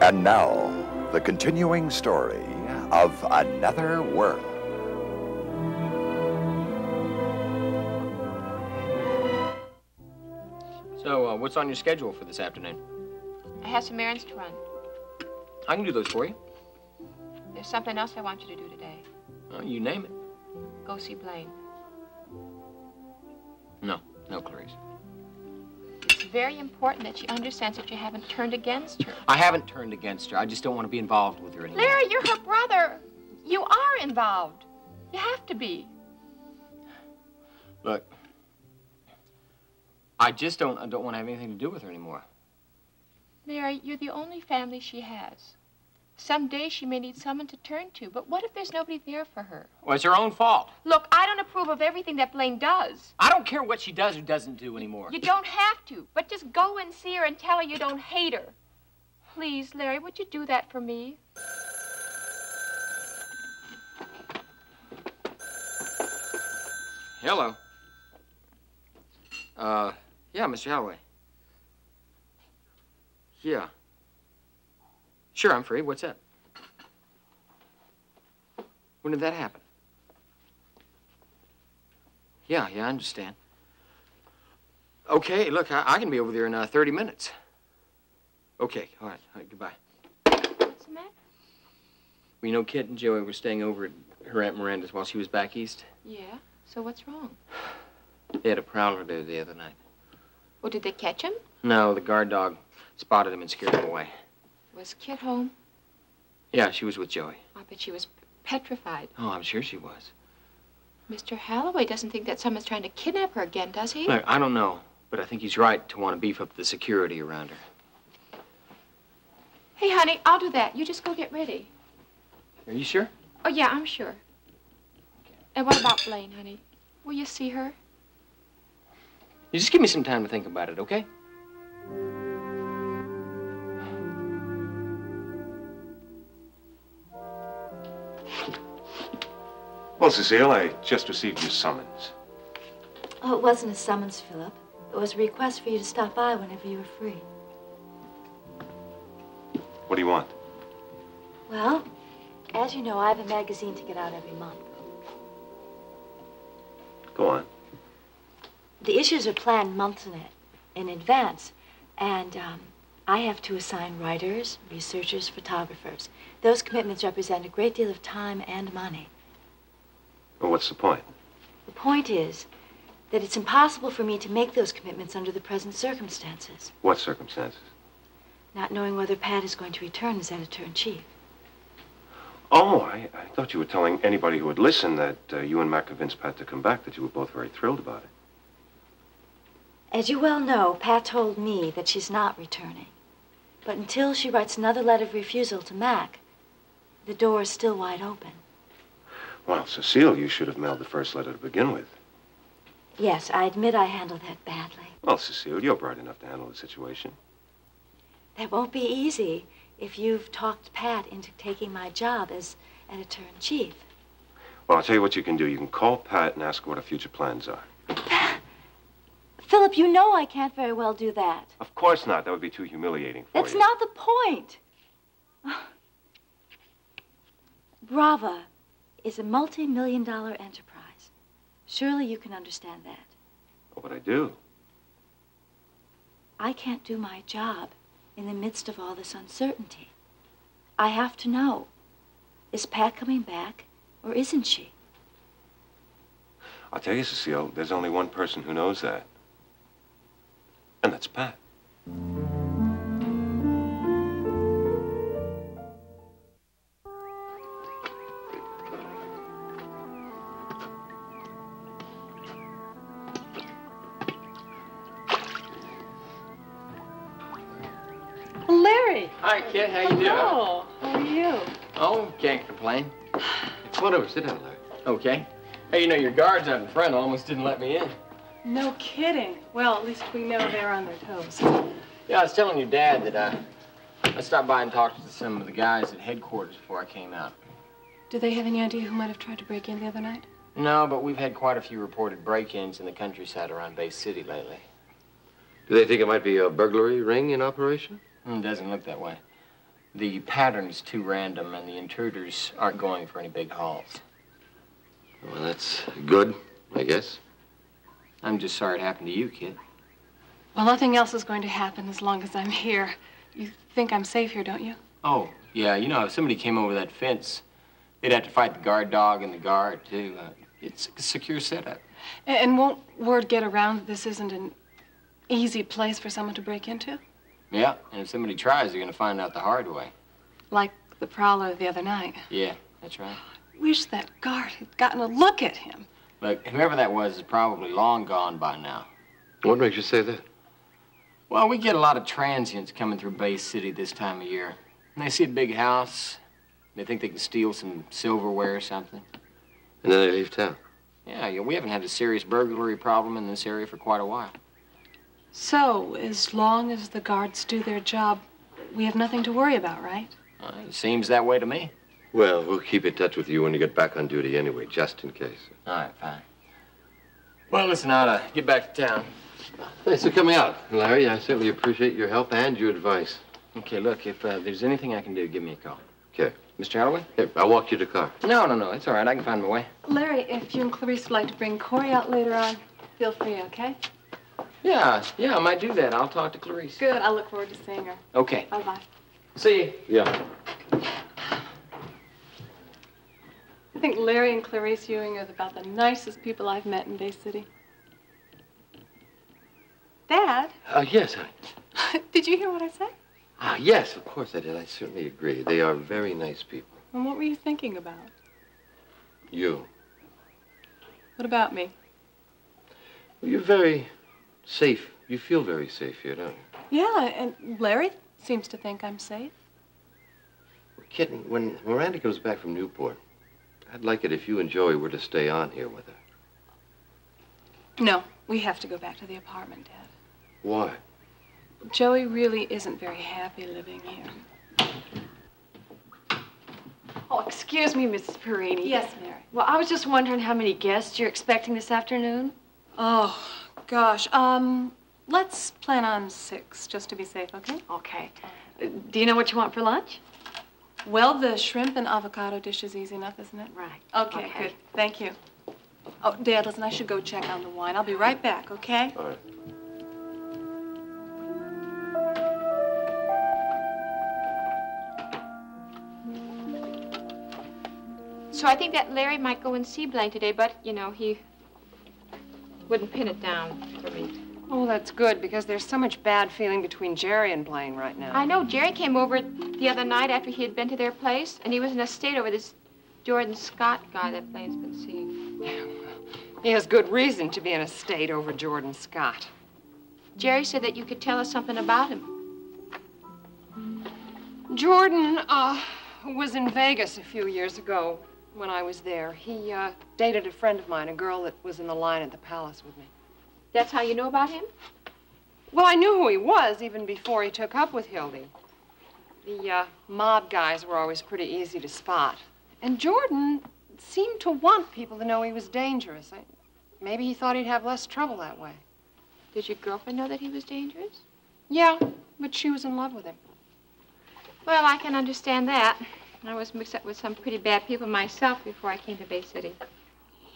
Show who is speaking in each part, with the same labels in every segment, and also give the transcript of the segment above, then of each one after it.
Speaker 1: And now, the continuing story of Another World.
Speaker 2: So, what's on your schedule for this afternoon?
Speaker 3: I have some errands to run.
Speaker 2: I can do those for you.
Speaker 3: There's something else I want you to do today.
Speaker 2: You name it.
Speaker 3: Go see Blaine.
Speaker 2: No, Clarice.
Speaker 3: It's very important that she understands that you haven't turned against her.
Speaker 2: I haven't turned against her. I just don't want to be involved with her anymore.
Speaker 3: Larry, you're her brother. You are involved. You have to be.
Speaker 2: Look, I just don't want to have anything to do with her anymore.
Speaker 3: Larry, you're the only family she has. Someday she may need someone to turn to, but what if there's nobody there for her?
Speaker 2: Well, it's her own fault.
Speaker 3: Look, I don't approve of everything that Blaine does.
Speaker 2: I don't care what she does or doesn't do anymore.
Speaker 3: You don't have to, but just go and see her and tell her you don't hate her. Please, Larry, would you do that for me?
Speaker 2: Hello. Yeah, Mr. Holloway. Yeah. Sure, I'm free. What's up? When did that happen? Yeah, I understand. Okay, look, I can be over there in 30 minutes. Okay, all right, goodbye.
Speaker 3: What's the matter?
Speaker 2: Well, you know, Kit and Joey were staying over at her Aunt Miranda's while she was back east.
Speaker 3: Yeah, so what's wrong?
Speaker 2: They had a prowler there the other night.
Speaker 3: Oh, did they catch him?
Speaker 2: No, the guard dog spotted him and scared him away.
Speaker 3: Was Kit home?
Speaker 2: Yeah, she was with Joey.
Speaker 3: I bet she was petrified.
Speaker 2: Oh, I'm sure she was.
Speaker 3: Mr. Holloway doesn't think that someone's trying to kidnap her again, does he?
Speaker 2: Look, I don't know, but I think he's right to want to beef up the security around her.
Speaker 3: Hey, honey, I'll do that. You just go get ready.
Speaker 2: Are you sure?
Speaker 3: Oh, yeah, I'm sure. And what about Blaine, honey? Will you see her?
Speaker 2: You just give me some time to think about it, okay?
Speaker 4: Well, Cecile, I just received your summons.
Speaker 5: Oh, it wasn't a summons, Philip. It was a request for you to stop by whenever you were free.
Speaker 4: What do you want?
Speaker 5: Well, as you know, I have a magazine to get out every month.
Speaker 4: Go on.
Speaker 5: The issues are planned months in advance, and I have to assign writers, researchers, photographers. Those commitments represent a great deal of time and money.
Speaker 4: Well, what's the point?
Speaker 5: The point is that it's impossible for me to make those commitments under the present circumstances.
Speaker 4: What circumstances?
Speaker 5: Not knowing whether Pat is going to return as editor-in-chief.
Speaker 4: Oh, I thought you were telling anybody who would listen that you and Mac convinced Pat to come back, that you were both very thrilled about it.
Speaker 5: As you well know, Pat told me that she's not returning. But until she writes another letter of refusal to Mac, the door is still wide open.
Speaker 4: Well, Cecile, you should have mailed the first letter to begin with.
Speaker 5: Yes, I admit I handled that badly.
Speaker 4: Well, Cecile, you're bright enough to handle the situation.
Speaker 5: That won't be easy if you've talked Pat into taking my job as editor-in-chief.
Speaker 4: Well, I'll tell you what you can do. You can call Pat and ask her what her future plans are.
Speaker 5: Philip, you know I can't very well do that.
Speaker 4: Of course not. That would be too humiliating for you.
Speaker 5: That's not the point. Brava is a multi-million-dollar enterprise. Surely you can understand that.
Speaker 4: Oh, but I do.
Speaker 5: I can't do my job in the midst of all this uncertainty. I have to know, is Pat coming back or isn't she?
Speaker 4: I'll tell you, Cecile, there's only one person who knows that. And that's Pat.
Speaker 6: Larry.
Speaker 2: Hi, Kit. How you doing?
Speaker 6: Oh, how are you?
Speaker 2: Oh, can't complain.
Speaker 4: Come on over. Sit down, Larry.
Speaker 2: Okay. Hey, you know, your guards out in front almost didn't let me in.
Speaker 6: No kidding. Well, at least we know they're on their toes.
Speaker 2: Yeah, I was telling your dad that I stopped by and talked to some of the guys at headquarters before I came out.
Speaker 6: Do they have any idea who might have tried to break in the other night?
Speaker 2: No, but we've had quite a few reported break-ins in the countryside around Bay City lately.
Speaker 7: Do they think it might be a burglary ring in operation?
Speaker 2: It doesn't look that way. The pattern's too random, and the intruders aren't going for any big hauls.
Speaker 7: Well, that's good, I guess.
Speaker 2: I'm just sorry it happened to you, kid.
Speaker 6: Well, nothing else is going to happen as long as I'm here. You think I'm safe here, don't you?
Speaker 2: Oh, yeah, you know, if somebody came over that fence, they'd have to fight the guard dog and the guard, too. It's a secure setup.
Speaker 6: And won't word get around that this isn't an easy place for someone to break into?
Speaker 2: Yeah, and if somebody tries, they're gonna find out the hard way.
Speaker 6: Like the prowler the other night.
Speaker 2: Yeah, that's right.
Speaker 6: I wish that guard had gotten a look at him.
Speaker 2: Look, whoever that was is probably long gone by now.
Speaker 7: What makes you say that?
Speaker 2: Well, we get a lot of transients coming through Bay City this time of year. And they see a big house, they think they can steal some silverware or something.
Speaker 7: And then they leave town.
Speaker 2: Yeah, we haven't had a serious burglary problem in this area for quite a while.
Speaker 6: So, as long as the guards do their job, we have nothing to worry about, right?
Speaker 2: It seems that way to me.
Speaker 7: Well, we'll keep in touch with you when you get back on duty anyway, just in case.
Speaker 2: All right, fine. Well, listen, I ought to get back to town.
Speaker 7: Thanks for coming out, Larry. I certainly appreciate your help and your advice.
Speaker 2: Okay, look, if there's anything I can do, give me a call.
Speaker 7: Okay.
Speaker 2: Mr. Holloway?
Speaker 7: Here, I'll walk you to the car.
Speaker 2: No, it's all right. I can find my way.
Speaker 6: Larry, if you and Clarice would like to bring Corey out later on, feel free, okay?
Speaker 2: Yeah, I might do that. I'll talk to Clarice.
Speaker 6: Good. I look forward to seeing her.
Speaker 2: Okay.
Speaker 6: Bye-bye.
Speaker 2: See you.
Speaker 7: Yeah.
Speaker 6: I think Larry and Clarice Ewing are about the nicest people I've met in Bay City. Dad?
Speaker 7: Yes, honey.
Speaker 6: Did you hear what I said?
Speaker 7: Yes, of course I did. I certainly agree. They are very nice people.
Speaker 6: And what were you thinking about?
Speaker 7: You.
Speaker 6: What about me?
Speaker 7: Well, you're very safe. You feel very safe here, don't you?
Speaker 6: Yeah, and Larry seems to think I'm safe.
Speaker 7: Kitten, when Miranda comes back from Newport, I'd like it if you and Joey were to stay on here with her.
Speaker 6: No, we have to go back to the apartment, Dad.
Speaker 7: Why?
Speaker 6: Joey really isn't very happy living here.
Speaker 5: Oh, excuse me, Mrs. Perini.
Speaker 6: Yes, Mary.
Speaker 5: Well, I was just wondering how many guests you're expecting this afternoon.
Speaker 6: Oh, gosh. Let's plan on 6, just to be safe, okay?
Speaker 5: Okay. Do you know what you want for lunch?
Speaker 6: Well, the shrimp and avocado dish is easy enough, isn't it?
Speaker 5: Right.
Speaker 6: Okay, good. Thank you. Oh, Dad, listen, I should go check on the wine. I'll be right back, okay?
Speaker 7: All right.
Speaker 3: So I think that Larry might go and see Blaine today, but, you know, he wouldn't pin it down for me.
Speaker 8: Oh, that's good, because there's so much bad feeling between Jerry and Blaine right now.
Speaker 3: I know. Jerry came over the other night after he had been to their place, and he was in a state over this Jordan Scott guy that Blaine's been seeing.
Speaker 8: He has good reason to be in a state over Jordan Scott.
Speaker 3: Jerry said that you could tell us something about him.
Speaker 8: Jordan, was in Vegas a few years ago when I was there. He, dated a friend of mine, a girl that was in the line at the Palace with me.
Speaker 3: That's how you know about him?
Speaker 8: Well, I knew who he was even before he took up with Hildy. The, mob guys were always pretty easy to spot. And Jordan seemed to want people to know he was dangerous. Maybe he thought he'd have less trouble that way.
Speaker 3: Did your girlfriend know that he was dangerous?
Speaker 8: Yeah, but she was in love with him.
Speaker 3: Well, I can understand that. I was mixed up with some pretty bad people myself before I came to Bay City.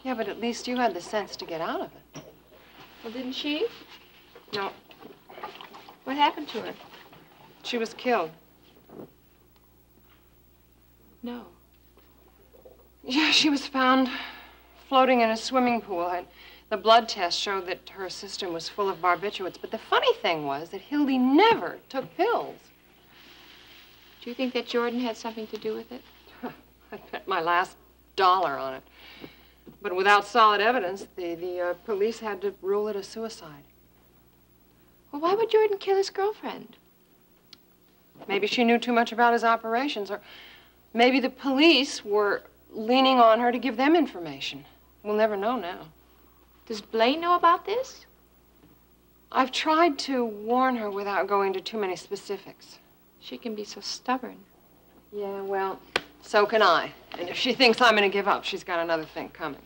Speaker 8: Yeah, but at least you had the sense to get out of it.
Speaker 3: Well, didn't she?
Speaker 8: No,
Speaker 3: What happened to her?
Speaker 8: she was killed.
Speaker 3: No.
Speaker 8: Yeah, she was found floating in a swimming pool, and the blood test showed that her system was full of barbiturates. But the funny thing was that Hildy never took pills.
Speaker 3: Do you think that Jordan had something to do with it?
Speaker 8: I bet my last dollar on it. But without solid evidence, the police had to rule it a suicide.
Speaker 3: Well, why would Jordan kill his girlfriend?
Speaker 8: Maybe she knew too much about his operations, or maybe the police were leaning on her to give them information. We'll never know now.
Speaker 3: Does Blaine know about this?
Speaker 8: I've tried to warn her without going into too many specifics.
Speaker 3: She can be so stubborn.
Speaker 8: Yeah, well, so can I. And if she thinks I'm going to give up, she's got another thing coming.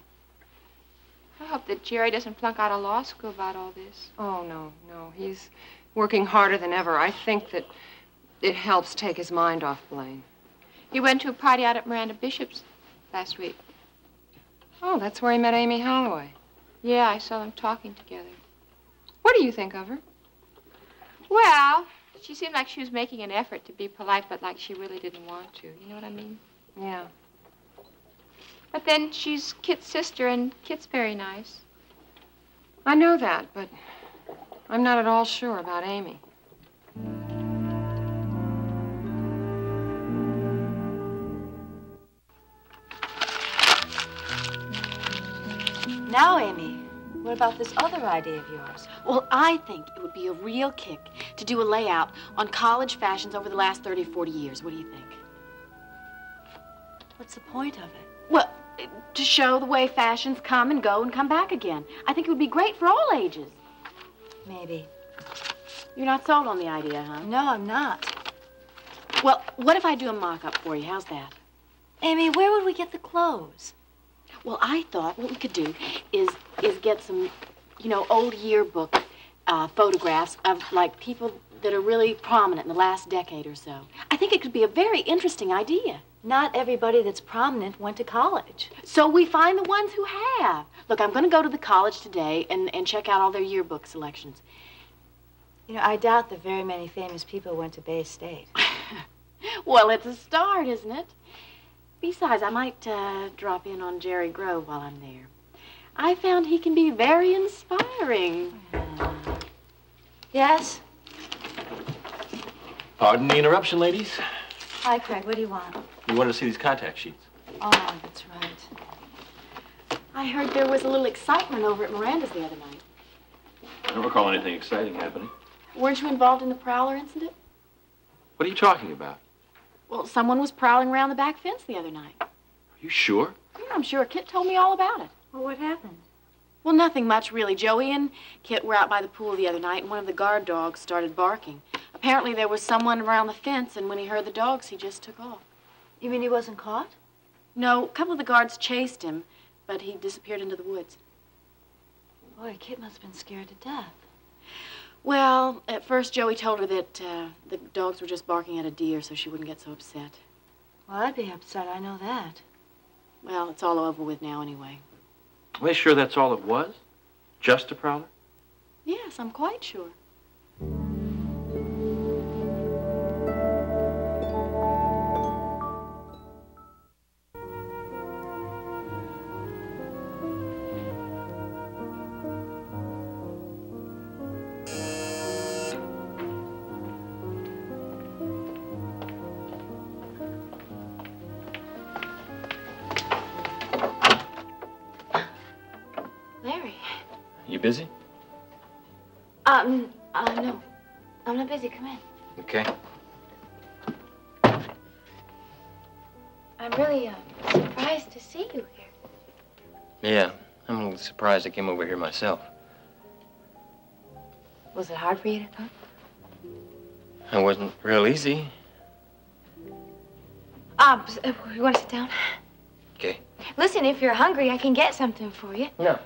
Speaker 3: I hope that Jerry doesn't flunk out of law school about all this.
Speaker 8: Oh, no. He's working harder than ever. I think that It helps take his mind off Blaine.
Speaker 3: He went to a party out at Miranda Bishop's last week.
Speaker 8: Oh, that's where he met Amy Holloway.
Speaker 3: Yeah, I saw them talking together.
Speaker 8: What do you think of her?
Speaker 3: Well, she seemed like she was making an effort to be polite, but like she really didn't want to. You know what I mean?
Speaker 8: Yeah.
Speaker 3: But then she's Kit's sister, and Kit's very nice.
Speaker 8: I know that, but I'm not at all sure about Amy.
Speaker 5: Now, Amy, what about this other idea of yours?
Speaker 9: Well, I think it would be a real kick to do a layout on college fashions over the last 30, 40 years. What do you think?
Speaker 5: What's the point of it?
Speaker 9: Well, to show the way fashions come and go and come back again. I think it would be great for all ages.
Speaker 5: Maybe.
Speaker 9: You're not sold on the idea, huh?
Speaker 5: No, I'm not.
Speaker 9: Well, what if I do a mock-up for you? How's that?
Speaker 5: Amy, where would we get the clothes?
Speaker 9: Well, I thought what we could do is get some, old yearbook photographs of, like, people that are really prominent in the last decade or so. I think it could be a very interesting idea.
Speaker 5: Not everybody that's prominent went to college.
Speaker 9: So we find the ones who have. Look, I'm going to go to the college today and check out all their yearbook selections.
Speaker 5: You know, I doubt that very many famous people went to Bay State.
Speaker 9: Well, it's a start, isn't it? Besides, I might drop in on Jerry Grove while I'm there. I found he can be very inspiring.
Speaker 5: Yes?
Speaker 10: Pardon the interruption, ladies.
Speaker 5: Hi, Craig. What do you want?
Speaker 10: We wanted to see these contact sheets.
Speaker 5: Oh, that's right.
Speaker 9: I heard there was a little excitement over at Miranda's the other night.
Speaker 10: I don't recall anything exciting happening.
Speaker 9: Weren't you involved in the Prowler incident?
Speaker 10: What are you talking about?
Speaker 9: Well, someone was prowling around the back fence the other night.
Speaker 10: Are you sure?
Speaker 9: Yeah, I'm sure. Kit told me all about it.
Speaker 5: Well, what happened?
Speaker 9: Well, nothing much, really. Joey and Kit were out by the pool the other night, and one of the guard dogs started barking. Apparently, there was someone around the fence, and when he heard the dogs, he just took off.
Speaker 5: You mean he wasn't caught?
Speaker 9: No, a couple of the guards chased him, but he disappeared into the woods.
Speaker 5: Boy, Kit must have been scared to death.
Speaker 9: Well, at first, Joey told her that the dogs were just barking at a deer so she wouldn't get so upset.
Speaker 5: Well, I'd be upset. I know that.
Speaker 9: Well, it's all over with now anyway.
Speaker 10: Are they sure that's all it was? Just a prowler?
Speaker 9: Yes, I'm quite sure.
Speaker 2: You busy?
Speaker 5: No. I'm not busy. Come in.
Speaker 2: Okay.
Speaker 3: I'm really surprised to see you here.
Speaker 2: Yeah, I'm a little surprised I came over here myself.
Speaker 3: Was it hard for you to come?
Speaker 2: It wasn't real easy.
Speaker 3: You want to sit down?
Speaker 2: Okay.
Speaker 3: Listen, if you're hungry, I can get something for you.
Speaker 2: No.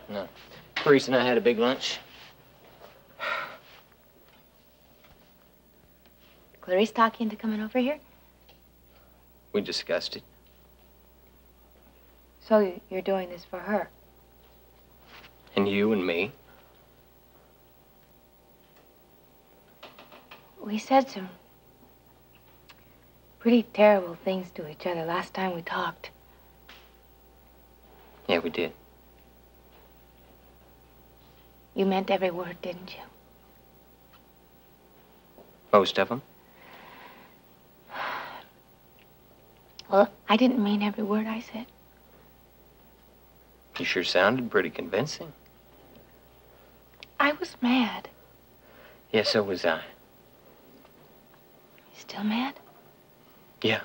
Speaker 2: Clarice and I had a big lunch.
Speaker 3: Clarice talk you into coming over here?
Speaker 2: We discussed it.
Speaker 3: So you're doing this for her?
Speaker 2: And you and me.
Speaker 3: We said some pretty terrible things to each other last time we talked.
Speaker 2: Yeah, we did.
Speaker 3: You meant every word, didn't you?
Speaker 2: Most of them.
Speaker 3: Well, I didn't mean every word I said.
Speaker 2: You sure sounded pretty convincing.
Speaker 3: I was mad.
Speaker 2: Yeah, so was I.
Speaker 3: You still mad?
Speaker 2: Yeah.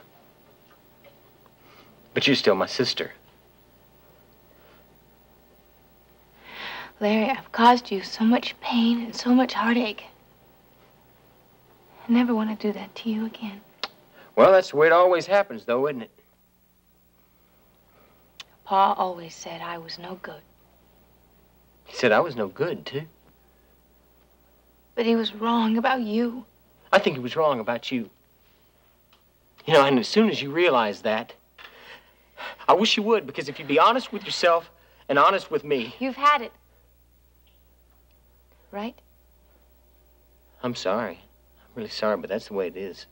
Speaker 2: But you're still my sister.
Speaker 3: Larry, I've caused you so much pain and so much heartache. I never want to do that to you again.
Speaker 2: Well, that's the way it always happens, though, isn't it?
Speaker 3: Pa always said I was no good.
Speaker 2: He said I was no good, too.
Speaker 3: But he was wrong about you.
Speaker 2: I think he was wrong about you. You know, and as soon as you realize that, I wish you would, because if you'd be honest with yourself and honest with me...
Speaker 3: You've had it. Right?
Speaker 2: I'm sorry. I'm really sorry, but that's the way it is.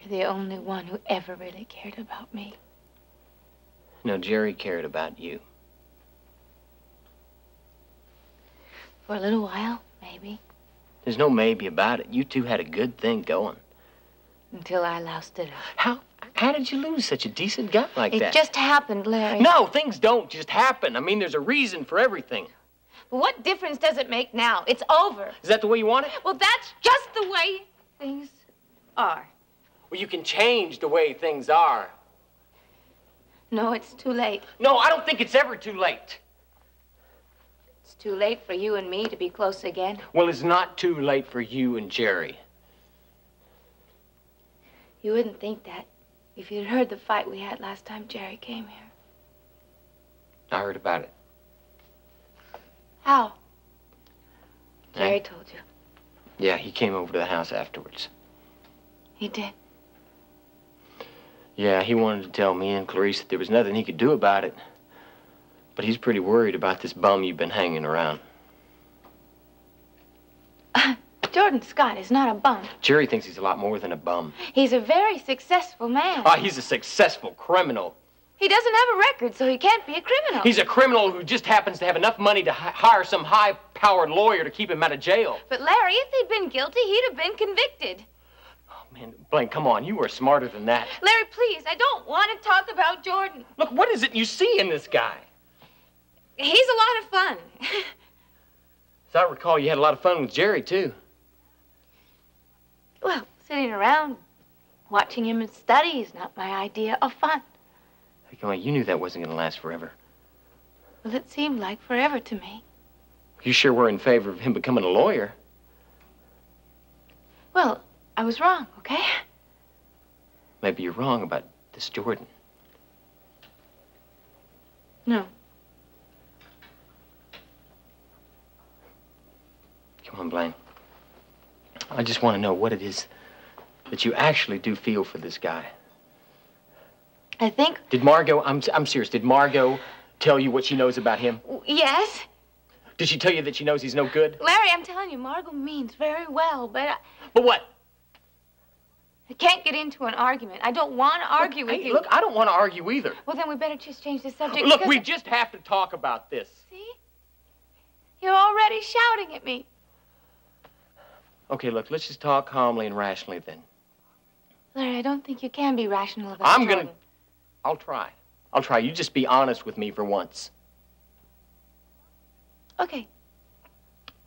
Speaker 3: You're the only one who ever really cared about me.
Speaker 2: No, Jerry cared about you.
Speaker 3: For a little while, maybe.
Speaker 2: There's no maybe about it. You two had a good thing going.
Speaker 3: Until I loused it up.
Speaker 2: How did you lose such a decent guy like that?
Speaker 3: It just happened, Larry.
Speaker 2: No, things don't just happen. I mean, there's a reason for everything.
Speaker 3: But what difference does it make now? It's over.
Speaker 2: Is that the way you want it?
Speaker 3: Well, that's just the way things are.
Speaker 2: Well, you can change the way things are.
Speaker 3: No, it's too late.
Speaker 2: No, I don't think it's ever too late.
Speaker 3: It's too late for you and me to be close again.
Speaker 2: Well, it's not too late for you and Jerry.
Speaker 3: You wouldn't think that if you'd heard the fight we had last time Jerry came here.
Speaker 2: I heard about it.
Speaker 3: How? Jerry told you.
Speaker 2: Yeah, he came over to the house afterwards.
Speaker 3: He did?
Speaker 2: Yeah, he wanted to tell me and Clarice that there was nothing he could do about it. But he's pretty worried about this bum you've been hanging around.
Speaker 3: Jordan Scott is not a bum.
Speaker 2: Jerry thinks he's a lot more than a bum.
Speaker 3: He's a very successful man.
Speaker 2: Ah, he's a successful criminal.
Speaker 3: He doesn't have a record, so he can't be a criminal.
Speaker 2: He's a criminal who just happens to have enough money to hire some high-powered lawyer to keep him out of jail.
Speaker 3: But, Larry, if he'd been guilty, he'd have been convicted.
Speaker 2: Oh, man, Blaine, come on. You were smarter than that.
Speaker 3: Larry, please, I don't want to talk about Jordan.
Speaker 2: Look, what is it you see in this guy?
Speaker 3: He's a lot of fun.
Speaker 2: As I recall, you had a lot of fun with Jerry, too.
Speaker 3: Well, sitting around, watching him study is not my idea of fun.
Speaker 2: Hey, come on, you knew that wasn't going to last forever.
Speaker 3: Well, it seemed like forever to me.
Speaker 2: You sure were in favor of him becoming a lawyer.
Speaker 3: Well, I was wrong, okay?
Speaker 2: Maybe you're wrong about this Jordan.
Speaker 3: No.
Speaker 2: Come on, Blaine. I just want to know what it is that you actually do feel for this guy.
Speaker 3: I think...
Speaker 2: Did Margot, I'm serious, did Margot tell you what she knows about him?
Speaker 3: Yes.
Speaker 2: Did she tell you that she knows he's no good?
Speaker 3: Larry, I'm telling you, Margot means very well, but...
Speaker 2: But what?
Speaker 3: I can't get into an argument. I don't want to argue with you.
Speaker 2: Look, I don't want to argue either.
Speaker 3: Well, then we better just change the subject.
Speaker 2: Look, we just have to talk about this.
Speaker 3: See? You're already shouting at me.
Speaker 2: Okay, look, let's just talk calmly and rationally then.
Speaker 3: Larry, I don't think you can be rational about Jordan.
Speaker 2: I'll try. I'll try. You just be honest with me for once.
Speaker 3: Okay.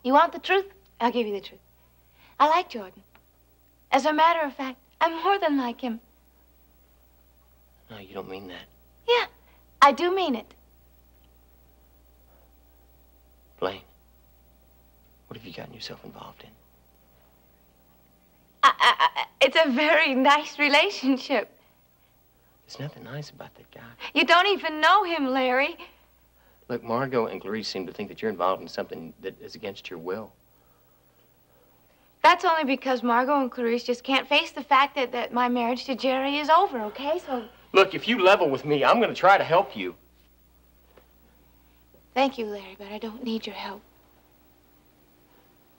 Speaker 3: You want the truth? I'll give you the truth. I like Jordan. As a matter of fact, I'm more than like him.
Speaker 2: No, you don't mean that.
Speaker 3: Yeah, I do mean it.
Speaker 2: Blaine, what have you gotten yourself involved in?
Speaker 3: It's a very nice relationship.
Speaker 2: There's nothing nice about that guy.
Speaker 3: You don't even know him, Larry.
Speaker 2: Look, Margot and Clarice seem to think that you're involved in something that is against your will.
Speaker 3: That's only because Margot and Clarice just can't face the fact that my marriage to Jerry is over, okay? So...
Speaker 2: Look, if you level with me, I'm going to try to help you.
Speaker 3: Thank you, Larry, but I don't need your help.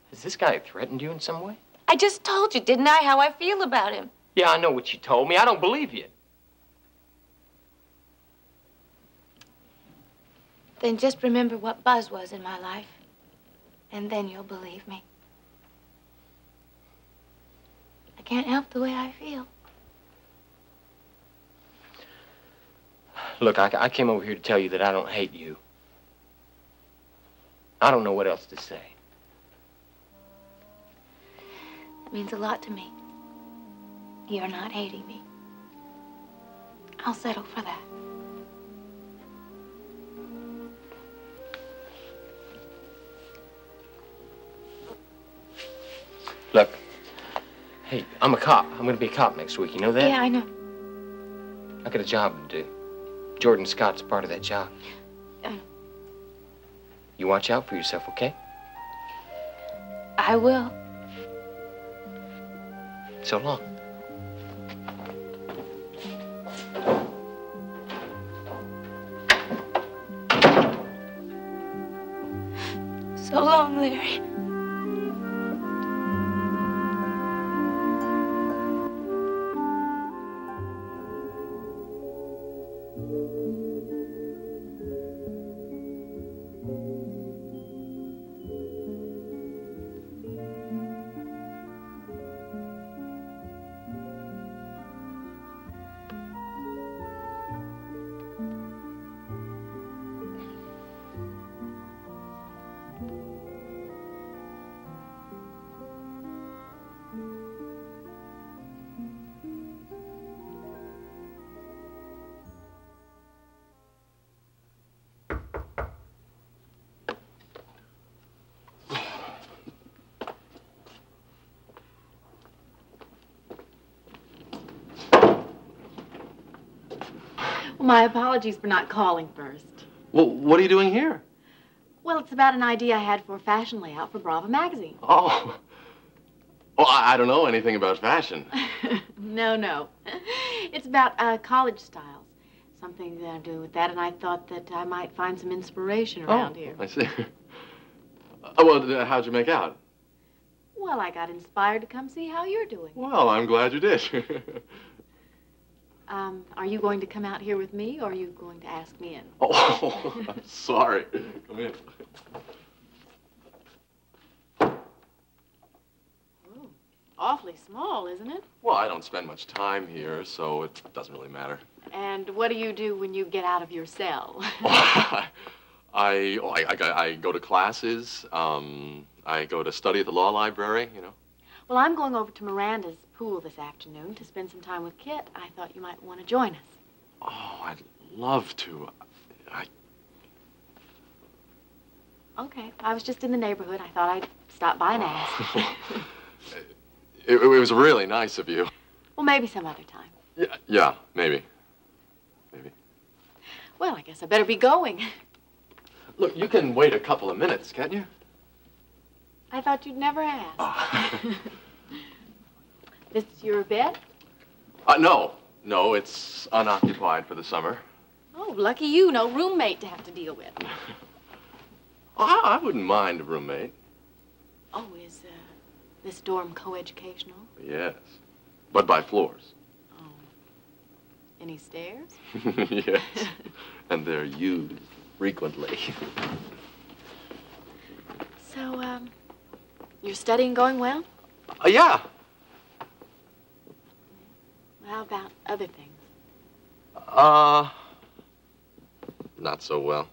Speaker 2: Has this guy threatened you in some way?
Speaker 3: I just told you, didn't I, how I feel about him?
Speaker 2: Yeah, I know what you told me. I don't believe you.
Speaker 3: Then just remember what Buzz was in my life, and then you'll believe me. I can't help the way I feel.
Speaker 2: Look, I came over here to tell you that I don't hate you. I don't know what else to say.
Speaker 3: It means a lot to me. You're not hating me. I'll settle for that.
Speaker 2: Look, hey, I'm a cop. I'm going to be a cop next week. You know that?
Speaker 3: Yeah, I know.
Speaker 2: I got a job to do. Jordan Scott's part of that job. You watch out for yourself, okay?
Speaker 3: I will.
Speaker 11: So long.
Speaker 5: So long, Larry.
Speaker 9: Well, my apologies for not calling first.
Speaker 11: Well, what are you doing here?
Speaker 9: Well, it's about an idea I had for a fashion layout for Brava magazine.
Speaker 11: Oh. Oh, I don't know anything about fashion.
Speaker 9: No. It's about college styles. Something that I'm doing with that, and I thought that I might find some inspiration around here.
Speaker 11: I see. Well, how'd you make out?
Speaker 9: Well, I got inspired to come see how you're doing.
Speaker 11: Well, I'm glad you did.
Speaker 9: Are you going to come out here with me, or are you going to ask me in?
Speaker 11: Oh, I'm sorry. Come in.
Speaker 9: Ooh, awfully small, isn't it?
Speaker 11: Well, I don't spend much time here, so it doesn't really matter.
Speaker 9: And what do you do when you get out of your cell?
Speaker 11: I go to classes. I go to study at the law library, you know.
Speaker 9: Well, I'm going over to Miranda's pool this afternoon to spend some time with Kit. I thought you might want to join us.
Speaker 11: Oh, I'd love to.
Speaker 9: Okay, I was just in the neighborhood. I thought I'd stop by and ask.
Speaker 11: It was really nice of you.
Speaker 9: Well, maybe some other time.
Speaker 11: Yeah, maybe.
Speaker 9: Well, I guess I better be going.
Speaker 11: Look, you can wait a couple of minutes, can't you?
Speaker 9: I thought you'd never ask. This your bed?
Speaker 11: No, it's unoccupied for the summer.
Speaker 9: Oh, lucky you. No roommate to have to deal with.
Speaker 11: I wouldn't mind a roommate.
Speaker 9: Oh, is this dorm co-educational?
Speaker 11: Yes, but by floors.
Speaker 9: Oh. Any stairs?
Speaker 11: Yes, and they're used frequently.
Speaker 9: So, your studying going well?
Speaker 11: Yeah.
Speaker 9: How about other things?
Speaker 11: Not so well.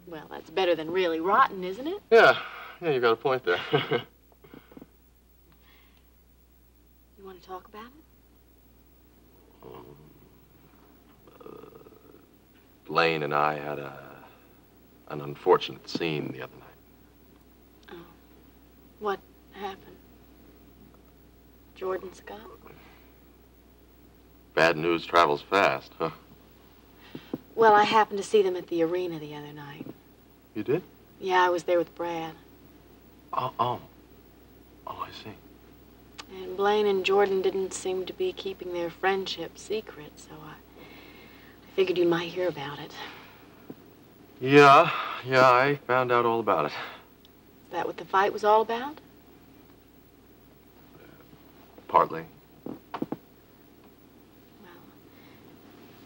Speaker 9: Well, that's better than really rotten, isn't it?
Speaker 11: Yeah, you got a point there.
Speaker 9: You want to talk about it?
Speaker 11: Blaine and I had an unfortunate scene the other night.
Speaker 9: Oh. What happened? Jordan Scott?
Speaker 11: Bad news travels fast, huh?
Speaker 9: Well, I happened to see them at the arena the other night.
Speaker 11: You did?
Speaker 9: Yeah, I was there with Brad.
Speaker 11: Oh, I see.
Speaker 9: And Blaine and Jordan didn't seem to be keeping their friendship secret, so I figured you might hear about it.
Speaker 11: Yeah, I found out all about it.
Speaker 9: Is that what the fight was all about?
Speaker 11: Partly.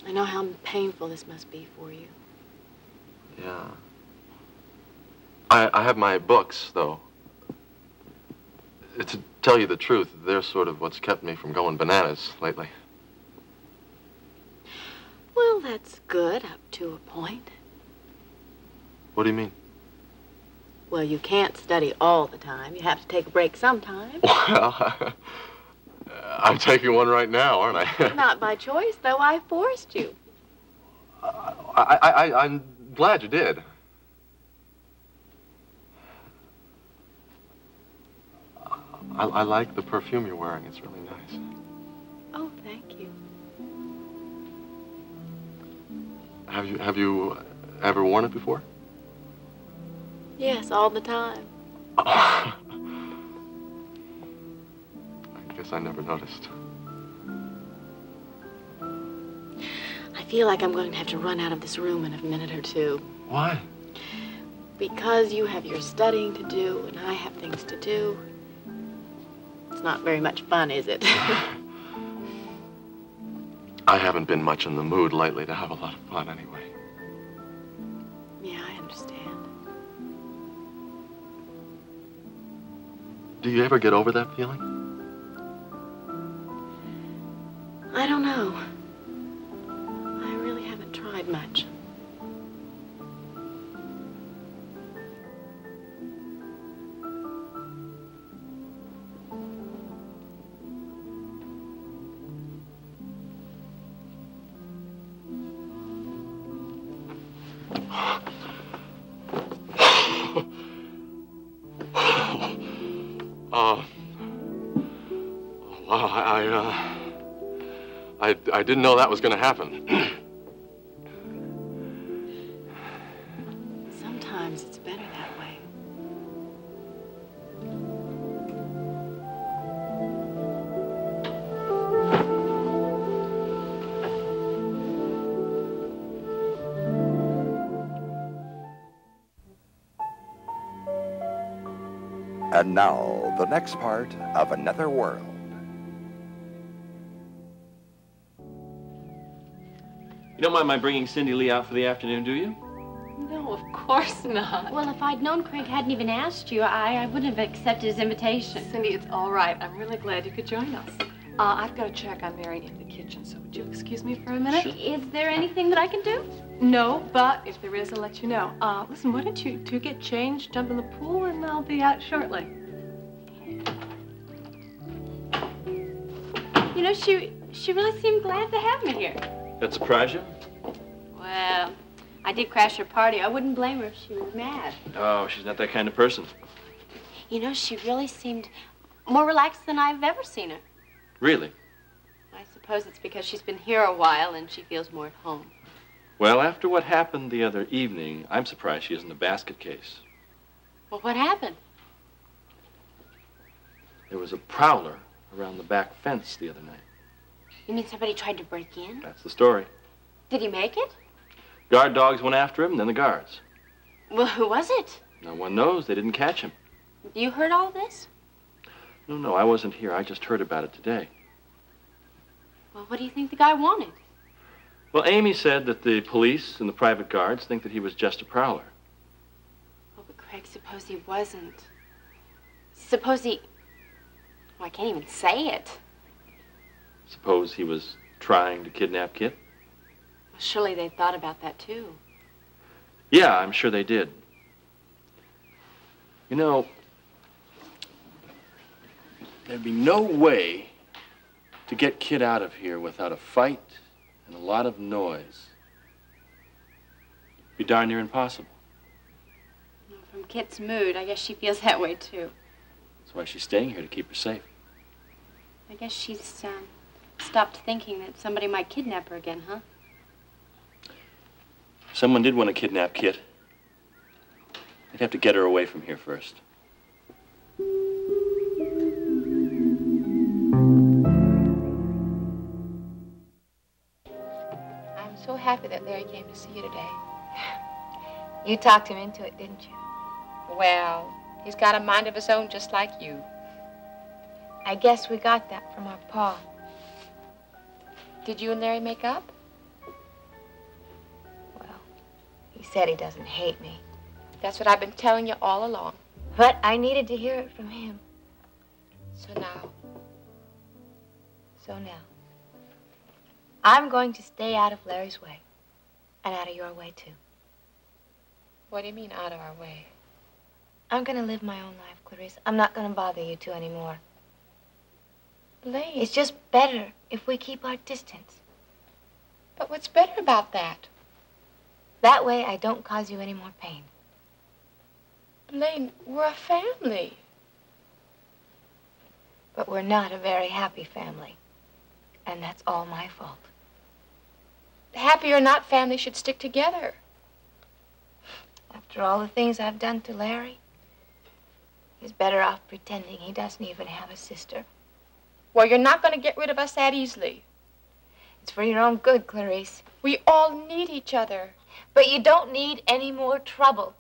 Speaker 9: I know how painful this must be for you.
Speaker 11: Yeah. I have my books, though. To tell you the truth, they're sort of what's kept me from going bananas lately.
Speaker 9: Well, that's good up to a point.
Speaker 11: What do you mean?
Speaker 9: Well, you can't study all the time. You have to take a break sometime.
Speaker 11: Well, I'm taking one right now, aren't I?
Speaker 9: Not by choice, though. I forced you.
Speaker 11: I'm glad you did. I like the perfume you're wearing. It's really nice.
Speaker 9: Oh, thank you.
Speaker 11: Have you ever worn it before?
Speaker 9: Yes, all the time.
Speaker 11: I guess I never noticed.
Speaker 9: I feel like I'm going to have to run out of this room in a minute or two.
Speaker 11: Why?
Speaker 9: Because you have your studying to do and I have things to do. It's not very much fun, is it?
Speaker 11: I haven't been much in the mood lately to have a lot of fun anyway.
Speaker 9: Yeah, I understand.
Speaker 11: Do you ever get over that feeling?
Speaker 9: I don't know. I really haven't tried much.
Speaker 11: I didn't know that was going to happen.
Speaker 9: Sometimes it's better that way.
Speaker 1: And now, the next part of Another World.
Speaker 10: You don't mind my bringing Cindy Lee out for the afternoon, do you?
Speaker 6: No, of course not.
Speaker 12: Well, if I'd known Craig hadn't even asked you, I wouldn't have accepted his invitation.
Speaker 6: Cindy, it's all right. I'm really glad you could join us. I've got to check on Mary in the kitchen, so would you excuse me for a minute?
Speaker 12: Sure. Is there anything that I can do?
Speaker 6: No, but if there is, I'll let you know. Listen, why don't you two get changed, jump in the pool, and I'll be out shortly.
Speaker 12: You know, she really seemed glad to have me here.
Speaker 10: That surprise you?
Speaker 12: Well, I did crash her party. I wouldn't blame her if she was mad.
Speaker 10: Oh, she's not that kind of person.
Speaker 12: You know, she really seemed more relaxed than I've ever seen her.
Speaker 10: Really?
Speaker 12: I suppose it's because she's been here a while and she feels more at home.
Speaker 10: Well, after what happened the other evening, I'm surprised she isn't a basket case.
Speaker 12: Well, what happened?
Speaker 10: There was a prowler around the back fence the other night.
Speaker 12: You mean somebody tried to break in?
Speaker 10: That's the story.
Speaker 12: Did he make it?
Speaker 10: Guard dogs went after him, then the guards.
Speaker 12: Well, who was it?
Speaker 10: No one knows. They didn't catch him.
Speaker 12: You heard all this?
Speaker 10: No, I wasn't here. I just heard about it today.
Speaker 12: Well, what do you think the guy wanted?
Speaker 10: Well, Amy said that the police and the private guards think that he was just a prowler.
Speaker 12: Oh, but Craig, suppose he wasn't. Suppose he... Well, I can't even say it.
Speaker 10: Suppose he was trying to kidnap Kit?
Speaker 12: Well, surely they thought about that, too.
Speaker 10: Yeah, I'm sure they did. You know, there'd be no way to get Kit out of here without a fight and a lot of noise. Be darn near impossible.
Speaker 12: From Kit's mood, I guess she feels that way, too.
Speaker 10: That's why she's staying here, to keep her safe.
Speaker 12: I guess she's stopped thinking that somebody might kidnap her again, huh?
Speaker 10: If someone did want to kidnap Kit, they'd have to get her away from here first.
Speaker 3: I'm so happy that Larry came to see you today. You talked him into it, didn't you? Well, he's got a mind of his own just like you. I guess we got that from our pa. Did you and Larry make up? Well, he said he doesn't hate me. That's what I've been telling you all along. But I needed to hear it from him. So now, I'm going to stay out of Larry's way. And out of your way, too. What do you mean, out of our way? I'm going to live my own life, Clarice. I'm not going to bother you two anymore. Blaine. It's just better if we keep our distance. But what's better about that? That way I don't cause you any more pain. Blaine, we're a family. But we're not a very happy family. And that's all my fault. Happy or not, families should stick together. After all the things I've done to Larry, he's better off pretending he doesn't even have a sister. Well, you're not going to get rid of us that easily. It's for your own good, Clarice. We all need each other. But you don't need any more trouble.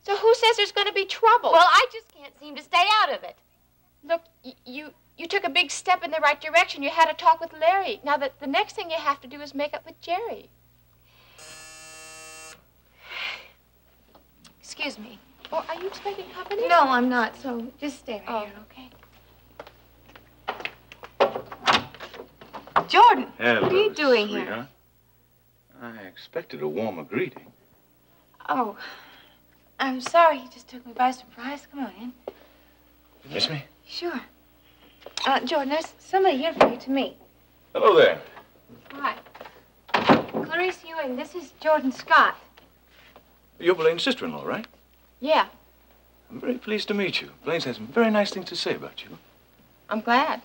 Speaker 3: So who says there's going to be trouble? Well, I just can't seem to stay out of it. Look, you took a big step in the right direction. You had a talk with Larry. Now, the next thing you have to do is make up with Jerry. Excuse me. Oh, are you expecting company? No, I'm not, so just stay right here, okay? Jordan,
Speaker 13: Hello,
Speaker 3: what are you doing here?
Speaker 13: sweetheart. I expected a warmer greeting.
Speaker 3: Oh, I'm sorry. You just took me by surprise. Come on in.
Speaker 13: You miss me?
Speaker 3: Sure. Jordan, there's somebody here for you to meet.
Speaker 13: Hello there.
Speaker 3: Hi. Clarice Ewing, this is Jordan Scott.
Speaker 13: You're Blaine's sister-in-law, right?
Speaker 3: Yeah,
Speaker 13: I'm very pleased to meet you. Blaine's had some very nice things to say about you.
Speaker 3: I'm glad.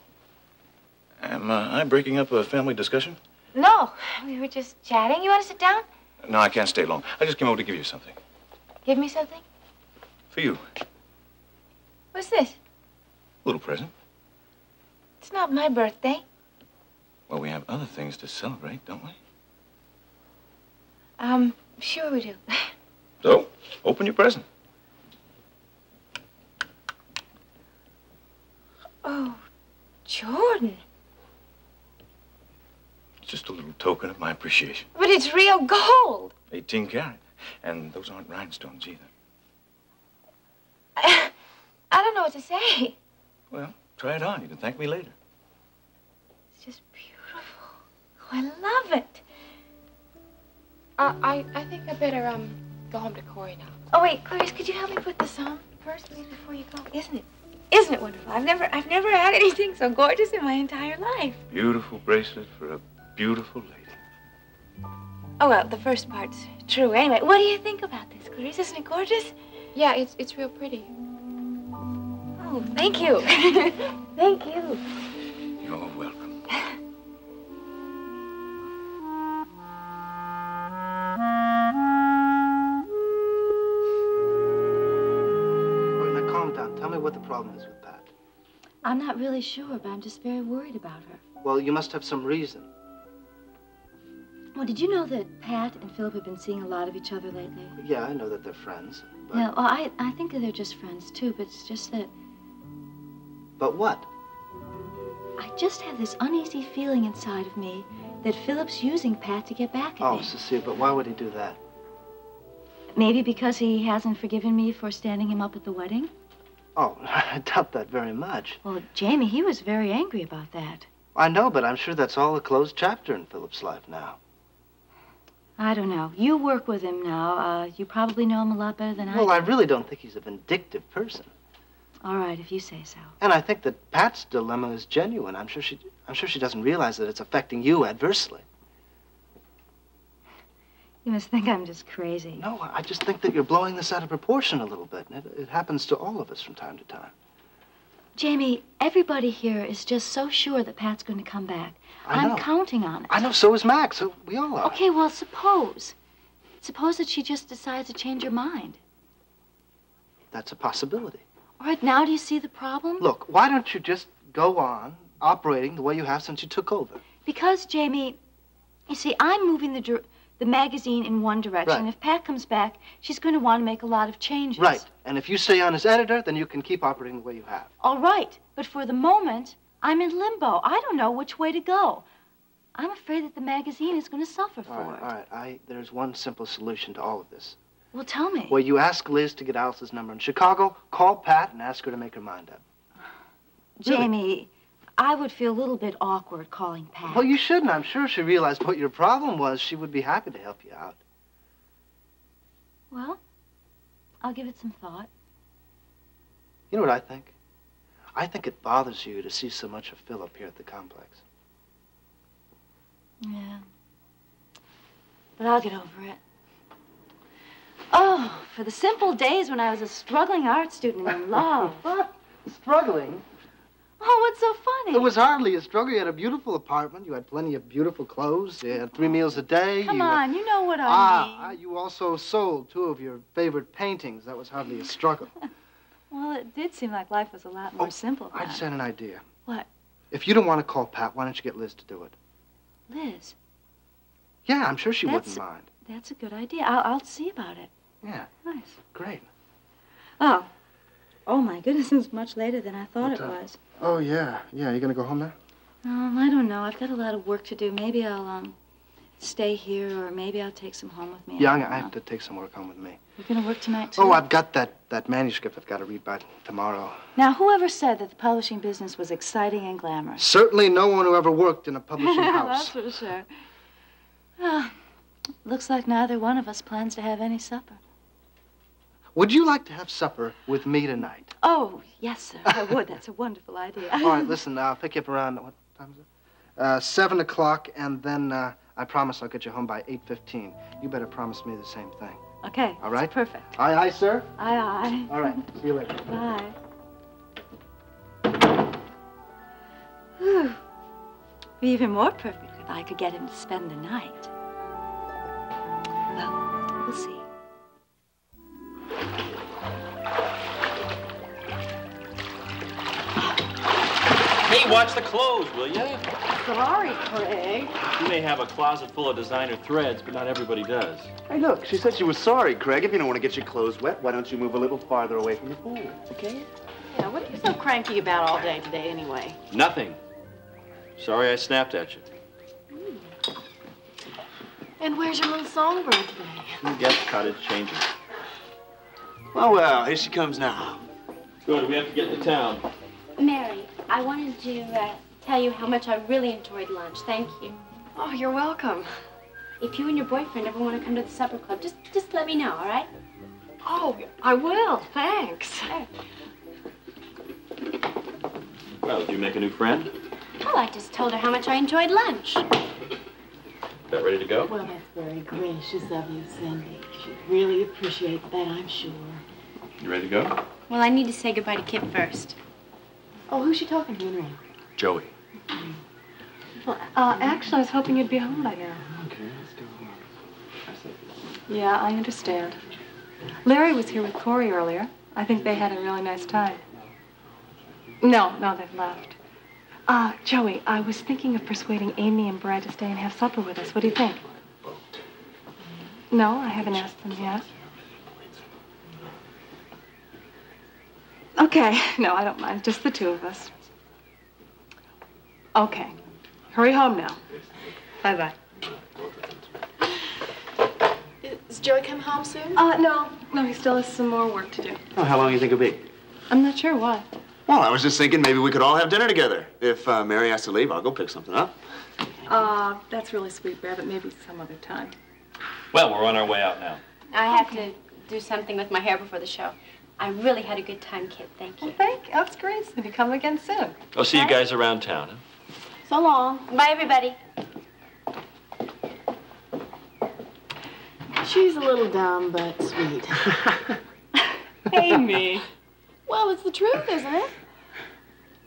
Speaker 13: Am I breaking up a family discussion?
Speaker 3: No, we were just chatting. You want to sit down?
Speaker 13: No, I can't stay long. I just came over to give you something.
Speaker 3: Give me something?
Speaker 13: For you.
Speaker 3: What's this?
Speaker 13: A little present.
Speaker 3: It's not my birthday.
Speaker 13: Well, we have other things to celebrate, don't we?
Speaker 3: Sure we do.
Speaker 13: So, open your present.
Speaker 3: Oh, Jordan.
Speaker 13: It's just a little token of my appreciation.
Speaker 3: But it's real gold.
Speaker 13: 18 karat. And those aren't rhinestones either.
Speaker 3: I don't know what to say.
Speaker 13: Well, try it on. You can thank me later.
Speaker 3: It's just beautiful. Oh, I love it. I think I better, go home to Corey now. Oh, wait, Clarice, could you help me put this on first, please, before you go? Isn't it wonderful? I've never had anything so gorgeous in my entire life.
Speaker 13: Beautiful bracelet for a beautiful lady.
Speaker 3: Oh, well, the first part's true. Anyway, what do you think about this, Clarice? Isn't it gorgeous? Yeah, it's real pretty. Oh, thank you. Thank you.
Speaker 13: You're welcome.
Speaker 14: Now, calm down. Tell me what the problem is with Pat.
Speaker 5: I'm not really sure, but I'm just very worried about her.
Speaker 14: Well, you must have some reason.
Speaker 5: Well, did you know that Pat and Philip have been seeing a lot of each other lately?
Speaker 14: Yeah, I know that they're friends. But...
Speaker 5: Yeah, well, I think that they're just friends, too, but it's just that...
Speaker 14: But what?
Speaker 5: I just have this uneasy feeling inside of me that Philip's using Pat to get back at me.
Speaker 14: Oh, Cecile, but why would he do that?
Speaker 5: Maybe because he hasn't forgiven me for standing him up at the wedding?
Speaker 14: Oh, I doubt that very much.
Speaker 5: Well, Jamie, he was very angry about that.
Speaker 14: I know, but I'm sure that's all a closed chapter in Philip's life now.
Speaker 5: I don't know. You work with him now. You probably know him a lot better than I do.
Speaker 14: Well, I really don't think he's a vindictive person.
Speaker 5: All right, if you say so.
Speaker 14: And I think that Pat's dilemma is genuine. I'm sure she doesn't realize that it's affecting you adversely.
Speaker 5: You must think I'm just crazy.
Speaker 14: No, I just think that you're blowing this out of proportion a little bit. It happens to all of us from time to time.
Speaker 5: Jamie, everybody here is just so sure that Pat's going to come back.
Speaker 14: I know.
Speaker 5: I'm counting on it.
Speaker 14: I know, so is Max. So we all are.
Speaker 5: Okay, well, suppose that she just decides to change her mind.
Speaker 14: That's a possibility.
Speaker 5: All right, now do you see the problem?
Speaker 14: Look, why don't you just go on operating the way you have since you took over?
Speaker 5: Because, Jamie, you see, I'm moving the magazine in one direction.
Speaker 14: Right.
Speaker 5: If Pat comes back, she's going to want to make a lot of changes.
Speaker 14: Right. And if you stay on as editor, then you can keep operating the way you have.
Speaker 5: All right. But for the moment, I'm in limbo. I don't know which way to go. I'm afraid that the magazine is going to suffer for it.
Speaker 14: All right. There's one simple solution to all of this.
Speaker 5: Well, tell me.
Speaker 14: Well, you ask Liz to get Alice's number in Chicago, call Pat, and ask her to make her mind up.
Speaker 5: Jamie,
Speaker 14: really?
Speaker 5: I would feel a little bit awkward calling Pat.
Speaker 14: Well, you shouldn't. I'm sure if she realized what your problem was, she would be happy to help you out.
Speaker 5: Well, I'll give it some thought.
Speaker 14: You know what I think? I think it bothers you to see so much of Philip here at the complex.
Speaker 5: Yeah. But I'll get over it. Oh, for the simple days when I was a struggling art student in love.
Speaker 14: What? Struggling?
Speaker 5: Oh, what's so funny?
Speaker 14: It was hardly a struggle. You had a beautiful apartment. You had plenty of beautiful clothes. You had 3 meals a day.
Speaker 5: Come on, you know what I mean.
Speaker 14: You also sold 2 of your favorite paintings. That was hardly a struggle.
Speaker 5: Well, it did seem like life was a lot more simple then.
Speaker 14: I just had an idea.
Speaker 5: What?
Speaker 14: If you don't want to call Pat, why don't you get Liz to do it?
Speaker 5: Liz,
Speaker 14: Yeah, I'm sure she
Speaker 5: That's-
Speaker 14: wouldn't mind.
Speaker 5: that's a good idea. I'll see about it.
Speaker 14: Yeah,
Speaker 5: Nice.
Speaker 14: great.
Speaker 5: Oh. Oh, my goodness, it's much later than I thought
Speaker 14: What
Speaker 5: it
Speaker 14: time?
Speaker 5: was.
Speaker 14: Oh, yeah. Yeah, you gonna go home now?
Speaker 5: I don't know. I've got a lot of work to do. Maybe I'll, stay here, or maybe I'll take some home with me.
Speaker 14: Yeah,
Speaker 5: don't
Speaker 14: I
Speaker 5: know.
Speaker 14: have to take some work home with me.
Speaker 5: You're gonna work tonight, too?
Speaker 14: Oh, I've got that manuscript I've got to read by tomorrow.
Speaker 5: Now, whoever said that the publishing business was exciting and glamorous?
Speaker 14: Certainly no one who ever worked in a publishing house.
Speaker 5: That's for sure. Ah, looks like neither one of us plans to have any supper.
Speaker 14: Would you like to have supper with me tonight?
Speaker 5: Oh, yes, sir. I would. That's a wonderful idea.
Speaker 14: All right, listen, I'll pick you up around, what time is it? 7 o'clock, and then I promise I'll get you home by 8:15. You better promise me the same thing.
Speaker 5: Okay.
Speaker 14: All right?
Speaker 5: That's perfect.
Speaker 14: Aye, aye, sir?
Speaker 5: Aye, aye.
Speaker 14: All right, see you later.
Speaker 5: Bye. Whew. Be even more perfect if I could get him to spend the night. Well, we'll see.
Speaker 15: Hey, watch the clothes, will ya?
Speaker 9: Sorry, Craig.
Speaker 15: You may have a closet full of designer threads, but not everybody does.
Speaker 16: Hey, look, she said she was sorry, Craig. If you don't want to get your clothes wet, why don't you move a little farther away from the pool, okay?
Speaker 9: Yeah, what are you so cranky about all day today, anyway?
Speaker 15: Nothing. Sorry I snapped at you.
Speaker 9: And where's your little songbird today?
Speaker 15: You guest cottage changing.
Speaker 16: Oh, well, here she comes now.
Speaker 15: Good, we have to get to town.
Speaker 12: Mary, I wanted to tell you how much I really enjoyed lunch. Thank you.
Speaker 8: Oh, you're welcome.
Speaker 12: If you and your boyfriend ever want to come to the supper club, just let me know, all right?
Speaker 8: Oh, I will. Thanks.
Speaker 15: Well, did you make a new friend?
Speaker 12: Well, I just told her how much I enjoyed lunch.
Speaker 15: About ready to go?
Speaker 9: Well, that's very gracious of you, Cindy. She'd really appreciate that, I'm sure.
Speaker 15: You ready to go?
Speaker 12: Well, I need to say goodbye to Kip first.
Speaker 9: Oh, who's she talking to, Henry?
Speaker 15: Joey.
Speaker 6: Well, actually, I was hoping you'd be home by now.
Speaker 16: Okay, let's go.
Speaker 6: Yeah, I understand. Larry was here with Corey earlier. I think they had a really nice time. No, they've left. Joey, I was thinking of persuading Amy and Brad to stay and have supper with us. What do you think? No, I haven't asked them yet. Okay, no, I don't mind. Just the two of us. Okay. Hurry home now. Bye-bye.
Speaker 9: Is Joey come home soon?
Speaker 6: No, he still has some more work to do.
Speaker 16: Oh, how long do you think it'll be?
Speaker 6: I'm not sure what.
Speaker 16: Well, I was just thinking maybe we could all have dinner together. If Mary has to leave, I'll go pick something up.
Speaker 6: That's really sweet, Bear, but maybe some other time.
Speaker 15: Well, we're on our way out now.
Speaker 12: I have to do something with my hair before the show. I really had a good time, Kip. Thank you.
Speaker 6: That's great, Cindy. Come again soon.
Speaker 15: I'll see you guys around town, huh?
Speaker 12: So long. Bye, everybody.
Speaker 9: She's a little dumb, but sweet.
Speaker 6: Amy.
Speaker 9: Well, it's the truth, isn't it?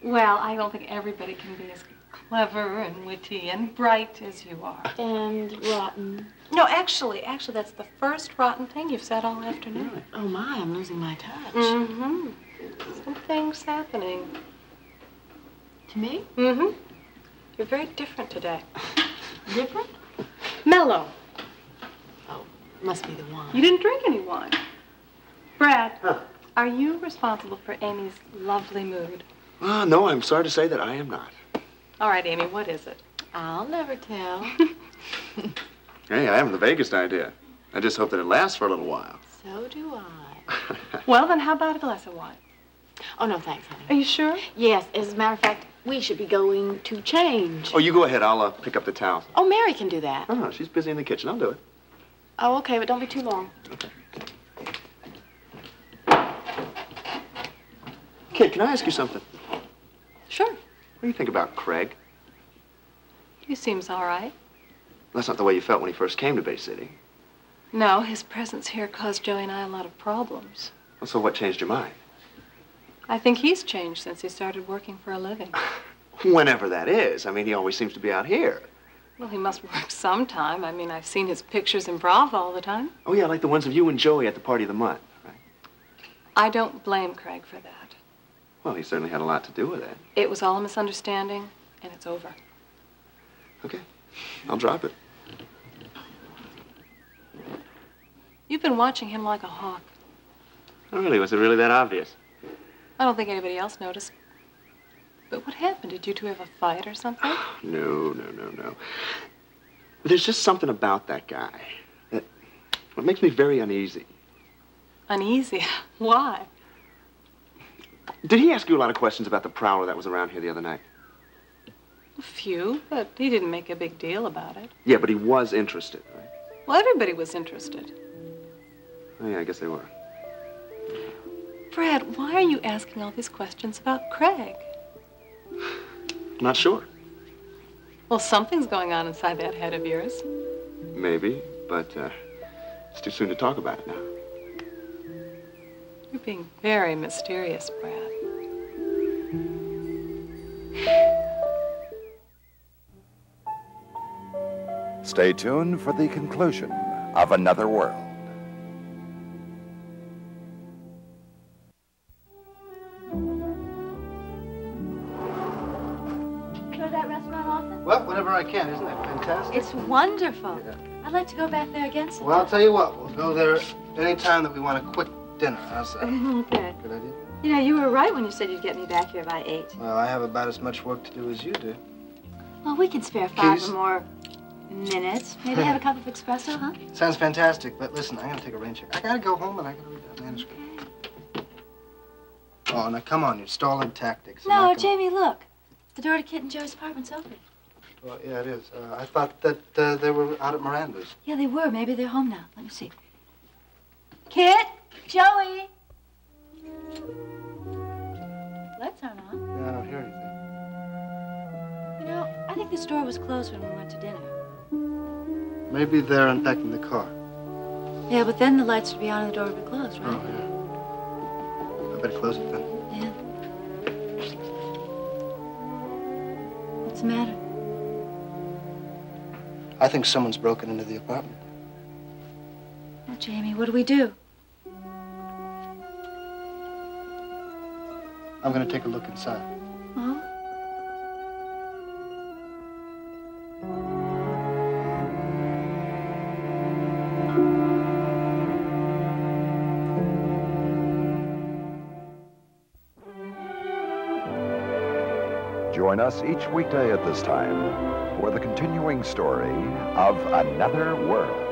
Speaker 6: Well, I don't think everybody can be as clever and witty and bright as you are.
Speaker 9: And rotten.
Speaker 6: No, actually, that's the first rotten thing you've said all afternoon.
Speaker 9: Oh, my, I'm losing my touch.
Speaker 6: Mm-hmm. Something's happening.
Speaker 9: To me?
Speaker 6: Mm-hmm. You're very different today.
Speaker 9: Different?
Speaker 6: Mellow.
Speaker 9: Oh, must be the wine.
Speaker 6: You didn't drink any wine. Brad, are you responsible for Amy's lovely mood?
Speaker 16: No, I'm sorry to say that I am not.
Speaker 6: All right, Amy, what is it?
Speaker 9: I'll never tell.
Speaker 16: Hey, I haven't the vaguest idea. I just hope that it lasts for a little while.
Speaker 9: So do I.
Speaker 6: Well, then how about a glass of wine?
Speaker 9: Oh, no, thanks, honey.
Speaker 6: Are you sure?
Speaker 9: Yes, as a matter of fact, we should be going to change.
Speaker 16: Oh, you go ahead. I'll pick up the towel.
Speaker 9: Oh, Mary can do that.
Speaker 16: Oh, she's busy in the kitchen. I'll do it.
Speaker 9: Oh, okay, but don't be too long.
Speaker 16: Kid, can I ask you something?
Speaker 6: Sure.
Speaker 16: What do you think about Craig?
Speaker 6: He seems all right.
Speaker 16: That's not the way you felt when he first came to Bay City.
Speaker 6: No, his presence here caused Joey and I a lot of problems.
Speaker 16: Well, so what changed your mind?
Speaker 6: I think he's changed since he started working for a living.
Speaker 16: Whenever that is. I mean, he always seems to be out here.
Speaker 6: Well, he must work sometime. I mean, I've seen his pictures in Bravo all the time.
Speaker 16: Oh, yeah, like the ones of you and Joey at the party of the month, right?
Speaker 6: I don't blame Craig for that.
Speaker 16: Well, he certainly had a lot to do with it.
Speaker 6: It was all a misunderstanding. and it's over.
Speaker 16: Okay, I'll drop it.
Speaker 6: You've been watching him like a hawk.
Speaker 16: Oh, really? Was it really that obvious?
Speaker 6: I don't think anybody else noticed. But what happened? Did you two have a fight or something?
Speaker 16: No. There's just something about that guy that makes me very uneasy.
Speaker 6: Uneasy? Why?
Speaker 16: Did he ask you a lot of questions about the prowler that was around here the other night?
Speaker 6: A few, but he didn't make a big deal about it.
Speaker 16: Yeah, but he was interested, right?
Speaker 6: Well, everybody was interested.
Speaker 16: Oh, yeah, I guess they were.
Speaker 6: Brad, why are you asking all these questions about Craig?
Speaker 16: I'm not sure.
Speaker 6: Well, something's going on inside that head of yours.
Speaker 16: Maybe, but it's too soon to talk about it now.
Speaker 6: You're being very mysterious, Brad.
Speaker 1: Stay tuned for the conclusion of Another World.
Speaker 5: Go to that restaurant often?
Speaker 14: Well, whenever I can. Isn't that fantastic?
Speaker 5: It's wonderful.
Speaker 14: Yeah.
Speaker 5: I'd like to go back there again sometime.
Speaker 14: Well, I'll tell you what. We'll go there any time that we want a quick dinner. How's that?
Speaker 5: Okay.
Speaker 14: Good idea?
Speaker 5: You know, you were right when you said you'd get me back here by 8.
Speaker 14: Well, I have about as much work to do as you do.
Speaker 5: Well, we can spare 5
Speaker 14: Keys?
Speaker 5: or more minutes. Maybe have a cup of espresso, huh?
Speaker 14: Sounds fantastic, but listen, I'm gonna take a rain check. I gotta go home and I gotta read that manuscript. Oh, now come on, you're stalling tactics. You're
Speaker 5: No,
Speaker 14: not gonna-
Speaker 5: Jamie, look. The door to Kit and Joe's apartment's open.
Speaker 14: Well, yeah, it is. I thought that they were out at Miranda's.
Speaker 5: Yeah, they were. Maybe they're home now. Let me see. Kit? Joey? Lights aren't on.
Speaker 14: Yeah, I don't hear anything.
Speaker 5: You know, I think this door was closed when we went to dinner.
Speaker 14: Maybe they're unpacking the car.
Speaker 5: Yeah, but then the lights would be on and the door would be closed, right?
Speaker 14: Oh, yeah. I better close it then.
Speaker 5: Yeah. What's the matter?
Speaker 14: I think someone's broken into the apartment.
Speaker 5: Oh, Jamie, what do we do?
Speaker 14: I'm gonna take a look inside.
Speaker 5: Huh?
Speaker 1: Join us each weekday at this time for the continuing story of Another World.